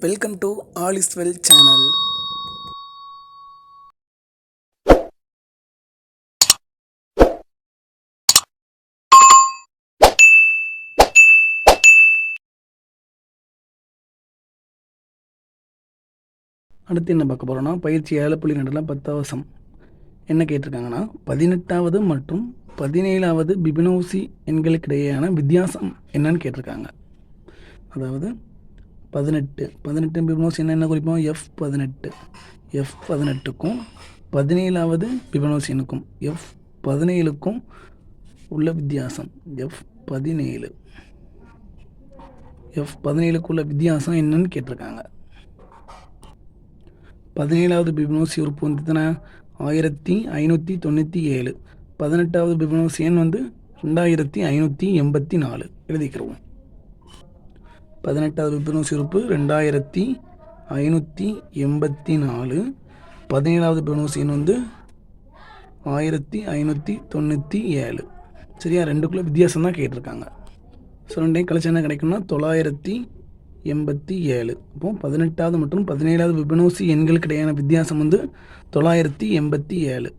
Welcome to all is well channel. அடுத்து என்ன பார்க்க போகிறோன்னா பயிற்சி 7.2 10 என்ன கேட்டிருக்காங்கன்னா 18வது மற்றும் 17வது பிபினோசி எண்களுக்கிடையேயான வித்தியாசம் என்னன்னு கேட்டிருக்காங்க. அதாவது 18 பிபினோசி என்ன குறிப்போம்? F18க்கும் 17வது பிபினோசி எண்ணுக்கும் F17க்கும் உள்ள வித்தியாசம் F17க்கு உள்ள வித்தியாசம் என்னன்னு கேட்டிருக்காங்க. 17வது பிபினோசி உறுப்பு வந்து 1597. 18வது பிபினோசி எண் வந்து 2584 எழுதிக்கிறோம். 18வது பிபினோசி உறுப்பு 2584. 17வது பிபினோசி எண் வந்து 1597. சரியா? ரெண்டுக்குள்ள வித்தியாசம் தான் கேட்டிருக்காங்க. ஸோ ரெண்டையும் கழிச்சு என்ன கிடைக்கும்னா 987. அப்போ 18வது மற்றும் 17வது பிபினோசி எண்களுக்கு இடையான வித்தியாசம் வந்து 987.